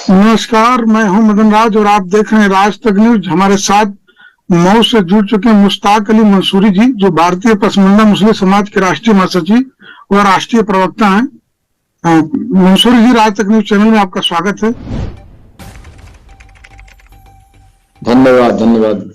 नमस्कार, मैं हूं मदन राज और आप देख रहे हैं राज तक न्यूज। हमारे साथ मऊ से जुड़ चुके हैं मुश्ताक अली मंसूरी जी, जो भारतीय पसमानदा मुस्लिम समाज के राष्ट्रीय महासचिव व राष्ट्रीय प्रवक्ता हैं। मंसूरी जी, राज तक न्यूज चैनल में आपका स्वागत है। धन्यवाद धन्यवाद।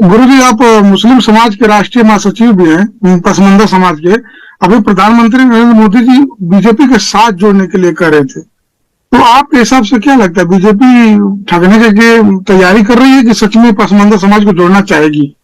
गुरु जी, आप मुस्लिम समाज के राष्ट्रीय महासचिव भी हैं, पसमानदा समाज के। अभी प्रधानमंत्री नरेंद्र मोदी जी बीजेपी के साथ जोड़ने के लिए कह रहे थे, तो आपके हिसाब से क्या लगता है, बीजेपी ठगने के तैयारी कर रही है कि सच में पसमानदा समाज को जोड़ना चाहेगी?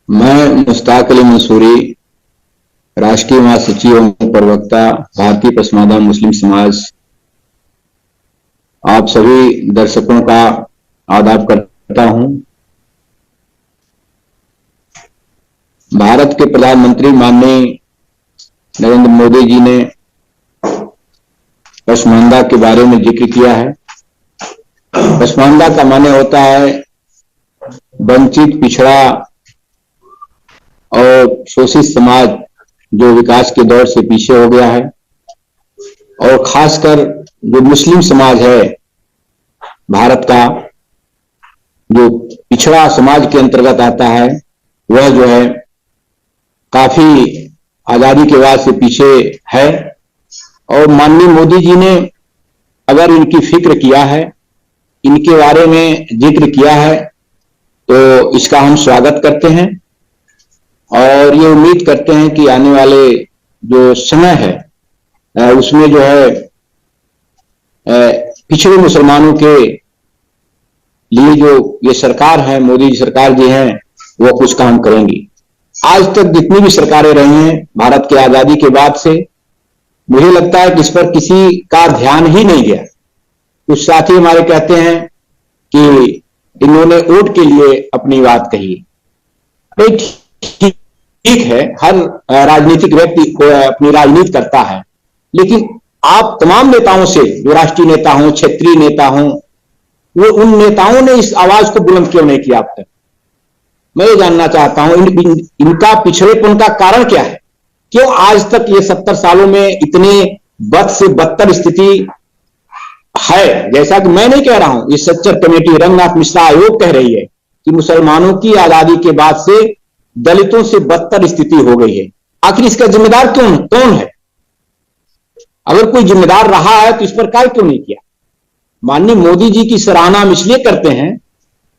मैं मुश्ताक अली मंसूरी, राष्ट्रीय महासचिव एवं प्रवक्ता, भारतीय पसमानदा मुस्लिम समाज, आप सभी दर्शकों का आदाब करता हूं। भारत के प्रधानमंत्री माननीय नरेंद्र मोदी जी ने पसमानदा के बारे में जिक्र किया है। पसमानदा का माने होता है वंचित, पिछड़ा और शोषित समाज, जो विकास के दौर से पीछे हो गया है। और खासकर जो मुस्लिम समाज है भारत का, जो पिछड़ा समाज के अंतर्गत आता है, वह जो है काफी आजादी के बाद से पीछे है। और माननीय मोदी जी ने अगर इनकी फिक्र किया है, इनके बारे में जिक्र किया है, तो इसका हम स्वागत करते हैं और ये उम्मीद करते हैं कि आने वाले जो समय है उसमें जो है पिछड़े मुसलमानों के लिए जो ये सरकार है, मोदी जी सरकार जी है, वो कुछ काम करेंगी। आज तक जितनी भी सरकारें रही हैं भारत की आजादी के बाद से, मुझे लगता है कि इस पर किसी का ध्यान ही नहीं गया। कुछ साथी हमारे कहते हैं कि इन्होंने वोट के लिए अपनी बात कही। ठीक है, हर राजनीतिक व्यक्ति को अपनी राजनीति करता है, लेकिन आप तमाम नेताओं से, जो राष्ट्रीय नेता हों, क्षेत्रीय नेता हों, वो उन नेताओं ने इस आवाज को बुलंद क्यों नहीं किया अब तक? मैं ये जानना चाहता हूं इनका पिछड़ेपन का कारण क्या है? क्यों आज तक ये 70 सालों में इतने बद से बदतर स्थिति है? जैसा कि मैं नहीं कह रहा हूं, ये सच्चर कमेटी, रंगनाथ मिश्रा आयोग कह रही है कि मुसलमानों की आजादी के बाद से दलितों से बदतर स्थिति हो गई है। आखिर इसका जिम्मेदार कौन है? अगर कोई जिम्मेदार रहा है तो इस पर कार्य क्यों नहीं किया? माननीय मोदी जी की सराहना हम इसलिए करते हैं,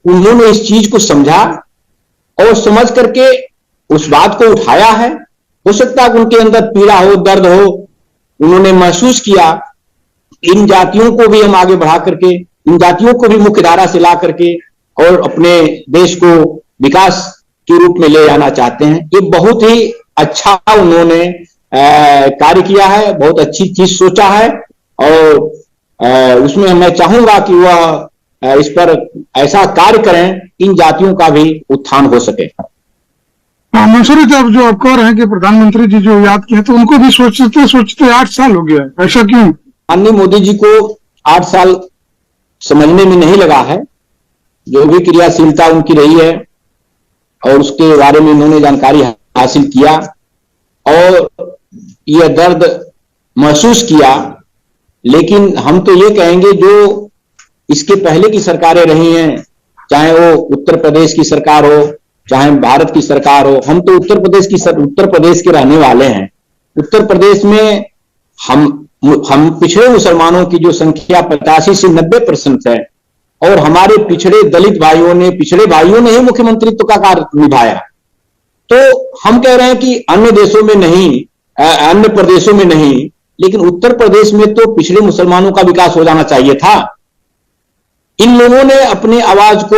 उन्होंने इस चीज को समझा और समझ करके उस बात को उठाया है। हो सकता है कि उनके अंदर पीड़ा हो, दर्द हो, उन्होंने महसूस किया इन जातियों को भी हम आगे बढ़ा करके, इन जातियों को भी मुख्य धारा से ला करके और अपने देश को विकास के रूप में ले जाना चाहते हैं। ये बहुत ही अच्छा उन्होंने कार्य किया है, बहुत अच्छी चीज सोचा है और उसमें मैं चाहूंगा कि वह इस पर ऐसा कार्य करें, इन जातियों का भी उत्थान हो सके। मंसूरी जी, जो आप कह रहे हैं कि प्रधानमंत्री जी जो याद किए, तो उनको भी सोचते सोचते 8 साल हो गया, ऐसा क्यों? माननीय मोदी जी को 8 साल समझने में नहीं लगा है। जो भी क्रियाशीलता उनकी रही है और उसके बारे में उन्होंने जानकारी हासिल किया और यह दर्द महसूस किया। लेकिन हम तो ये कहेंगे, जो इसके पहले की सरकारें रही हैं, चाहे वो उत्तर प्रदेश की सरकार हो, चाहे भारत की सरकार हो, हम तो उत्तर प्रदेश के रहने वाले हैं। उत्तर प्रदेश में हम पिछड़े मुसलमानों की जो संख्या 85 से 90% है और हमारे पिछड़े दलित भाइयों ने, पिछड़े भाइयों ने ही मुख्यमंत्रित्व का कार्य निभाया। तो हम कह रहे हैं कि अन्य देशों में नहीं, अन्य प्रदेशों में नहीं, लेकिन उत्तर प्रदेश में तो पिछड़े मुसलमानों का विकास हो जाना चाहिए था। इन लोगों ने अपनी आवाज को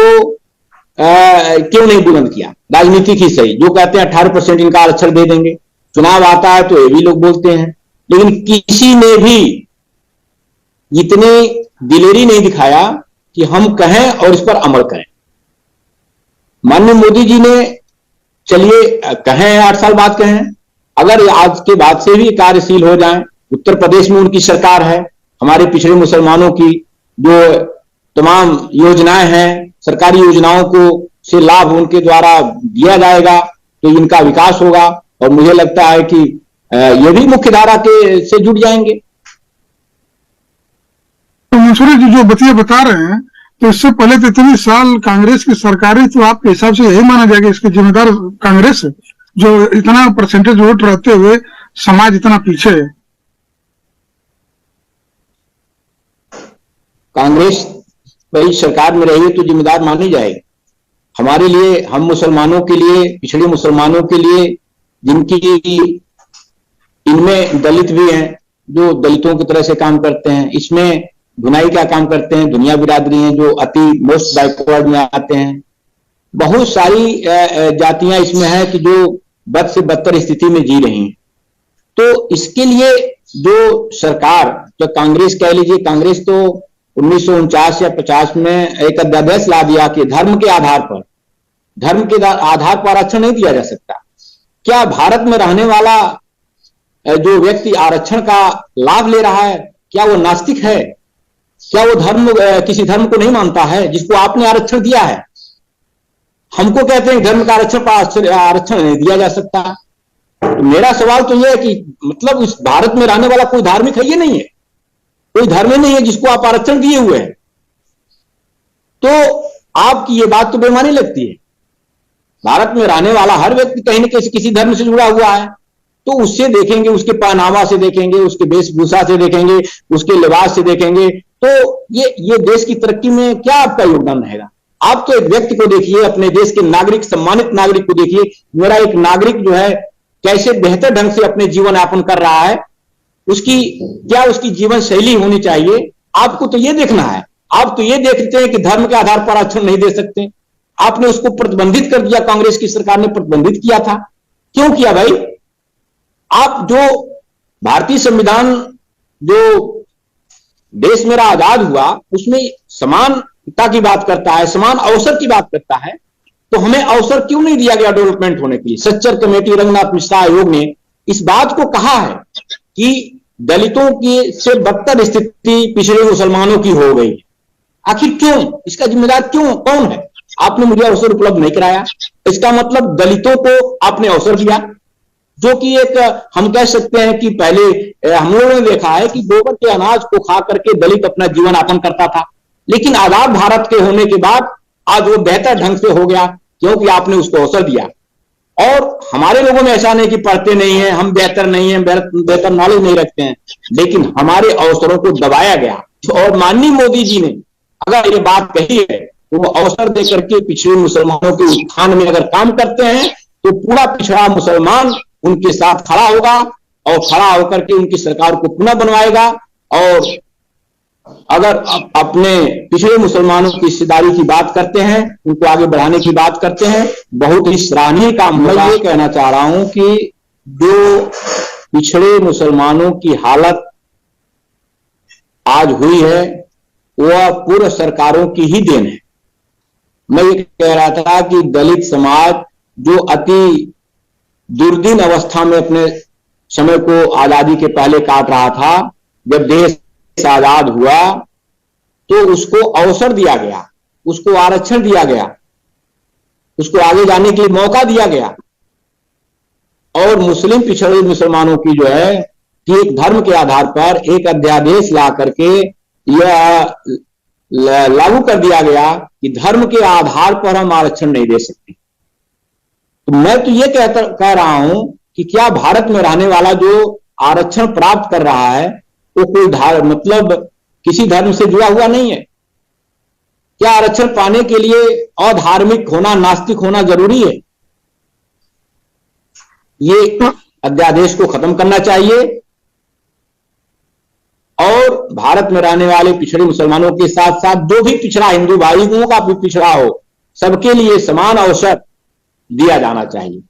क्यों नहीं बुलंद किया? राजनीतिक ही सही, जो कहते हैं 18% इनका आरक्षण दे देंगे, चुनाव आता है तो ये भी लोग बोलते हैं, लेकिन किसी ने भी इतनी दिलेरी नहीं दिखाया कि हम कहें और इस पर अमल करें। माननीय मोदी जी ने, चलिए कहें 8 साल बाद कहें, अगर आज के बाद से भी कार्यशील हो जाएं, उत्तर प्रदेश में उनकी सरकार है, हमारे पिछड़े मुसलमानों की जो तमाम योजनाएं हैं, सरकारी योजनाओं को से लाभ उनके द्वारा दिया जाएगा तो इनका विकास होगा। और मुझे लगता है कि ये भी मुख्य धारा के से जुड़ जाएंगे। तो मंसूरी जी जो बतिया बता रहे हैं, तो इससे पहले तो इतनी साल कांग्रेस की सरकारें, तो आपके हिसाब से यही माना जाएगा इसके जिम्मेदार कांग्रेस है, जो इतना परसेंटेज वोट रहते हुए समाज इतना पीछे है। कांग्रेस वही सरकार में रही तो जिम्मेदार मानी जाएगी। हमारे लिए, हम मुसलमानों के लिए, पिछड़े मुसलमानों के लिए, जिनकी इनमें दलित भी हैं जो दलितों की तरह से काम करते हैं, इसमें धुनाई का काम करते हैं, दुनिया बिरादरी हैं जो अति मोस्ट बैकवर्ड में आते हैं, बहुत सारी जातियां इसमें हैं कि जो बद से बदतर स्थिति में जी रही हैं। तो इसके लिए जो सरकार, जो कांग्रेस कह लीजिए, कांग्रेस तो 1949 या 50 में एक अध्यादेश ला दिया कि धर्म के आधार पर आरक्षण नहीं दिया जा सकता। क्या भारत में रहने वाला जो व्यक्ति आरक्षण का लाभ ले रहा है, क्या वो नास्तिक है? क्या वो किसी धर्म को नहीं मानता है जिसको आपने आरक्षण दिया है? हमको कहते हैं धर्म का आरक्षण नहीं दिया जा सकता। तो मेरा सवाल तो यह है कि मतलब इस भारत में रहने वाला कोई धार्मिक है? ये नहीं है, कोई धर्म नहीं है जिसको आप आरक्षण दिए हुए हैं। तो आपकी ये बात तो बेईमानी लगती है। भारत में रहने वाला हर व्यक्ति कहीं न कहीं किसी धर्म से जुड़ा हुआ है, तो उससे देखेंगे, उसके पहनावा से देखेंगे, उसके वेशभूषा से देखेंगे, उसके लिबास से देखेंगे, तो ये देश की तरक्की में क्या आपका योगदान रहेगा? आप तो एक व्यक्ति को देखिए, अपने देश के नागरिक, सम्मानित नागरिक को देखिए, मेरा एक नागरिक जो है कैसे बेहतर ढंग से अपने जीवन यापन कर रहा है, उसकी जीवन शैली होनी चाहिए। आपको तो ये देखना है। आप तो ये देखते हैं कि धर्म के आधार पर आरक्षण नहीं दे सकते। आपने उसको प्रतिबंधित कर दिया, कांग्रेस की सरकार ने प्रतिबंधित किया था। क्यों किया भाई? आप जो भारतीय संविधान, जो देश मेरा आजाद हुआ, उसमें समानता की बात करता है, समान अवसर की बात करता है, तो हमें अवसर क्यों नहीं दिया गया डेवलपमेंट होने के लिए? सच्चर कमेटी, रंगनाथ मिश्रा आयोग ने इस बात को कहा है कि दलितों की से बदतर स्थिति पिछड़े मुसलमानों की हो गई। आखिर क्यों? इसका जिम्मेदार कौन है? आपने मुझे अवसर उपलब्ध नहीं कराया। इसका मतलब दलितों को आपने अवसर दिया, जो कि एक हम कह सकते हैं कि पहले हम लोगों ने देखा है कि गोबर के अनाज को खा करके दलित अपना जीवन यापन करता था, लेकिन आजाद भारत के होने के बाद आज वो बेहतर ढंग से हो गया, क्योंकि आपने उसको अवसर दिया। और हमारे लोगों में ऐसा नहीं कि पढ़ते नहीं है, हम बेहतर नहीं है, बेहतर नॉलेज नहीं रखते हैं, लेकिन हमारे अवसरों को दबाया गया। और माननीय मोदी जी ने अगर ये बात कही है तो वो अवसर देकर के पिछड़े मुसलमानों के उत्थान में अगर काम करते हैं तो पूरा पिछड़ा मुसलमान उनके साथ खड़ा होगा और खड़ा होकर के उनकी सरकार को पुनः बनवाएगा। और अगर अपने पिछड़े मुसलमानों की हिस्सेदारी की बात करते हैं, उनको आगे बढ़ाने की बात करते हैं, बहुत ही सराहनीय काम। मैं ये कहना चाह रहा हूं कि जो पिछड़े मुसलमानों की हालत आज हुई है वह पूर्व सरकारों की ही देन है। मैं ये कह रहा था कि दलित समाज जो अति दुर्दिन अवस्था में अपने समय को आजादी के पहले काट रहा था, जब देश आजाद हुआ तो उसको अवसर दिया गया, उसको आरक्षण दिया गया, उसको आगे जाने के लिए मौका दिया गया। और मुस्लिम पिछड़े मुसलमानों की जो है कि एक धर्म के आधार पर एक अध्यादेश ला करके यह लागू कर दिया गया कि धर्म के आधार पर हम आरक्षण नहीं दे सकते। तो मैं तो ये कह रहा हूं कि क्या भारत में रहने वाला जो आरक्षण प्राप्त कर रहा है वो कोई मतलब किसी धर्म से जुड़ा हुआ नहीं है? क्या आरक्षण पाने के लिए अधार्मिक होना, नास्तिक होना जरूरी है? ये अध्यादेश को खत्म करना चाहिए और भारत में रहने वाले पिछड़े मुसलमानों के साथ साथ जो भी पिछड़ा हिंदू भाइयों का भी पिछड़ा हो, सबके लिए समान अवसर दिया जाना चाहिए।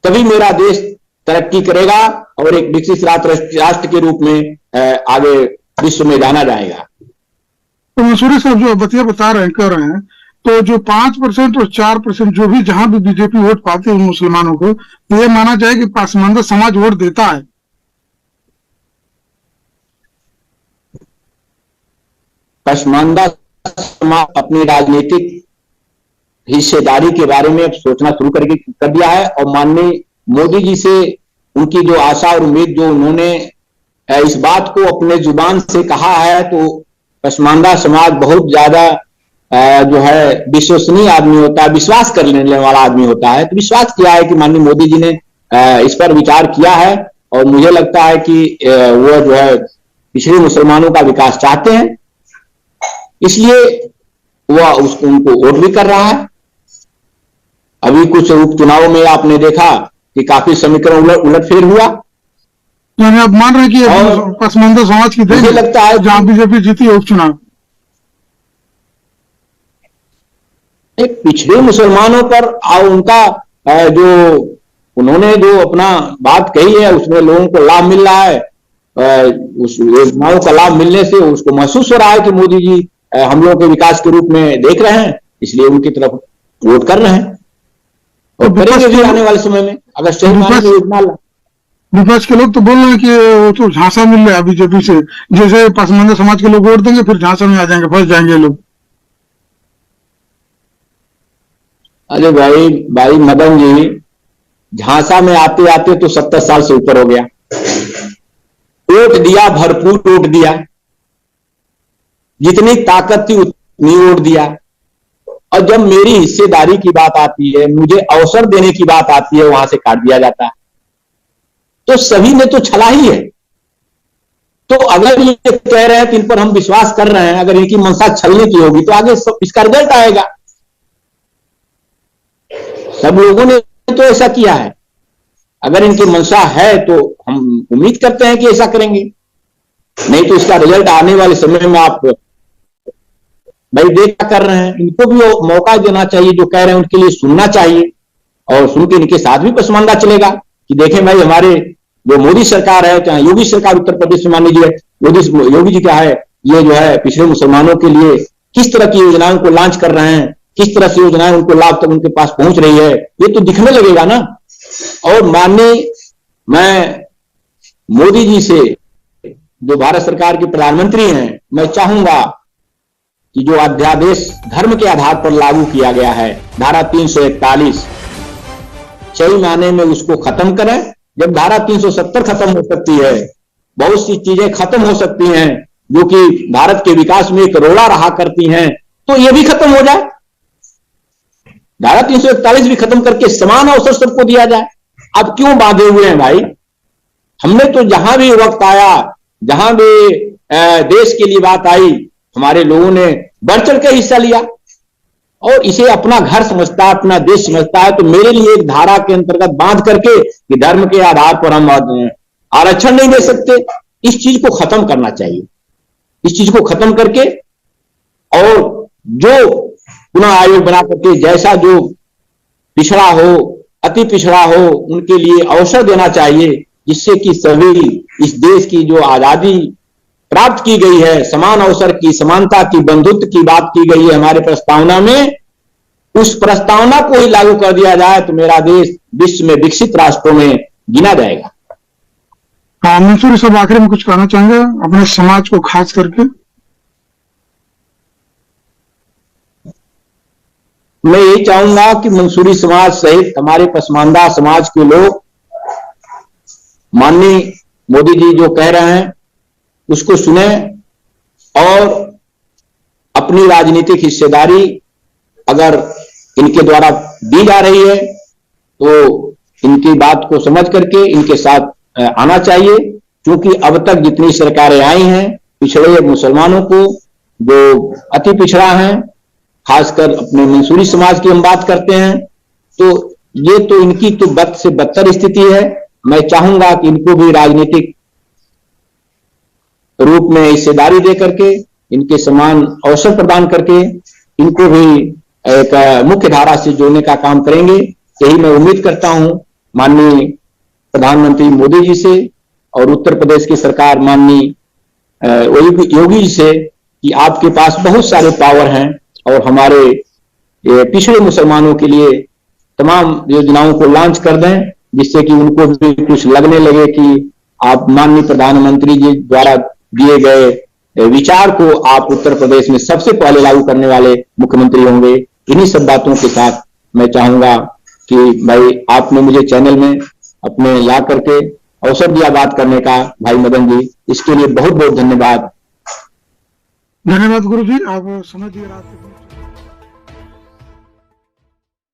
तभी मेरा देश तरक्की करेगा और एक विकसित राष्ट्र के रूप में आगे विश्व में जाना जाएगा। तो मंसूरी साहब जो बतिया बता रहे हैं, कह रहे हैं, तो जो 5% और 4% जो भी जहां भी बीजेपी वोट पाती है मुसलमानों को, तो ये माना जाए कि पसमानदा समाज वोट देता है। पसमानदा समाज अपनी राजनीतिक हिस्सेदारी के बारे में सोचना शुरू कर दिया है और माननीय मोदी जी से उनकी जो आशा और उम्मीद जो उन्होंने इस बात को अपने जुबान से कहा है, तो पसमानदा समाज बहुत ज्यादा जो है विश्वसनीय आदमी होता है, विश्वास कर लेने वाला आदमी होता है। तो विश्वास किया है कि माननीय मोदी जी ने इस पर विचार किया है, और मुझे लगता है कि वो जो है पिछड़े मुसलमानों का विकास चाहते हैं, इसलिए वह उसको उनको वोट भी कर रहा है। अभी कुछ उपचुनाव में आपने देखा कि काफी समीकरण उलटफेर हुआ। यानी आप मान रहे हैं कि ये पसमानदा समाज की देन मुझे लगता है जहां बीजेपी जीती है उपचुनाव। पिछड़े मुसलमानों पर और उनका जो उन्होंने जो अपना बात कही है उसमें लोगों को लाभ मिल रहा है, उस योजनाओं का लाभ मिलने से उसको महसूस हो रहा है कि मोदी जी हम लोगों के विकास के रूप में देख रहे हैं, इसलिए उनकी तरफ वोट कर रहे हैं और करेंगे भी आने वाले समय में, अगर सही मायने में योजना। विपक्ष के लोग तो बोल रहे हैं कि वो तो झांसा मिल रहा है बीजेपी से, जैसे पसमानदा समाज के लोग वोट देंगे फिर झांसा में आ जाएंगे, फंस जाएंगे लोग। अरे भाई मदन जी, झांसा में आते आते तो 70 साल से ऊपर हो गया। वोट दिया, भरपूर वोट दिया, जितनी ताकत थी उतनी वोट दिया, और जब मेरी हिस्सेदारी की बात आती है, मुझे अवसर देने की बात आती है, वहां से काट दिया जाता है। तो सभी ने तो छला ही है। तो अगर ये कह रहे हैं कि इन पर हम विश्वास कर रहे हैं, अगर इनकी मंशा छलने की होगी तो आगे इसका रिजल्ट आएगा। सब लोगों ने तो ऐसा किया है, अगर इनकी मंशा है तो हम उम्मीद करते हैं कि ऐसा करेंगे, नहीं तो इसका रिजल्ट आने वाले समय में आप भाई देखा कर रहे हैं। इनको भी मौका देना चाहिए, जो कह रहे हैं उनके लिए सुनना चाहिए, और सुन के इनके साथ भी पसमानदा चलेगा कि देखें भाई हमारे जो मोदी सरकार है, चाहे योगी सरकार उत्तर प्रदेश में मान लीजिए, योगी जी क्या है, ये जो है पिछड़े मुसलमानों के लिए किस तरह की योजनाओं को लॉन्च कर रहे हैं, किस तरह से योजनाएं उनको लाभ तक उनके पास पहुंच रही है, ये तो दिखने लगेगा ना। और माननीय मैं मोदी जी से, जो भारत सरकार के प्रधानमंत्री हैं, मैं चाहूंगा कि जो अध्यादेश धर्म के आधार पर लागू किया गया है, धारा 341, सही मायने में उसको खत्म करें। जब धारा 370 खत्म हो सकती है, बहुत सी चीजें खत्म हो सकती हैं जो कि भारत के विकास में एक रोड़ा रहा करती हैं, तो ये भी खत्म हो जाए। धारा 341 भी खत्म करके समान अवसर सबको दिया जाए। अब क्यों बांधे हुए हैं भाई? हमने तो जहां भी वक्त आया, जहां भी देश के लिए बात आई, हमारे लोगों ने बढ़ चढ़ के हिस्सा लिया, और इसे अपना घर समझता है, अपना देश समझता है। तो मेरे लिए एक धारा के अंतर्गत बांध करके कि धर्म के आधार पर हम आरक्षण नहीं दे सकते, इस चीज को खत्म करना चाहिए। इस चीज को खत्म करके और जो चुनाव आयोग बना करके जैसा जो पिछड़ा हो, अति पिछड़ा हो, उनके लिए अवसर देना चाहिए, जिससे कि सभी इस देश की जो आजादी प्राप्त की गई है, समान अवसर की, समानता की, बंधुत्व की बात की गई है हमारे प्रस्तावना में, उस प्रस्तावना को ही लागू कर दिया जाए तो मेरा देश विश्व में विकसित राष्ट्रों में गिना जाएगा। हाँ, मंसूरी साहब आखिर में कुछ कहना चाहेंगे अपने समाज को खास करके? मैं यही चाहूंगा कि मंसूरी समाज सहित हमारे पसमानदा समाज के लोग माननीय मोदी जी जो कह रहे हैं उसको सुने, और अपनी राजनीतिक हिस्सेदारी अगर इनके द्वारा दी जा रही है तो इनकी बात को समझ करके इनके साथ आना चाहिए। क्योंकि अब तक जितनी सरकारें आई हैं, पिछड़े मुसलमानों को, जो अति पिछड़ा है, खासकर अपने मंसूरी समाज की हम बात करते हैं, तो ये तो इनकी तो बद से बदतर स्थिति है। मैं चाहूंगा कि इनको भी राजनीतिक रूप में हिस्सेदारी दे करके, इनके समान अवसर प्रदान करके, इनको भी एक मुख्य धारा से जोड़ने का काम करेंगे। यही मैं उम्मीद करता हूं माननीय प्रधानमंत्री मोदी जी से और उत्तर प्रदेश की सरकार माननीय योगी जी से कि आपके पास बहुत सारे पावर हैं, और हमारे पिछड़े मुसलमानों के लिए तमाम योजनाओं को लॉन्च कर दें, जिससे कि उनको भी कुछ लगने लगे कि आप माननीय प्रधानमंत्री जी द्वारा दिए गए विचार को आप उत्तर प्रदेश में सबसे पहले लागू करने वाले मुख्यमंत्री होंगे। इन्हीं सब बातों के साथ मैं चाहूंगा कि भाई आपने मुझे चैनल में अपने ला करके अवसर दिया बात करने का भाई मदन जी, इसके लिए बहुत बहुत धन्यवाद। धन्यवाद गुरु जी, आप समय दिए रात को।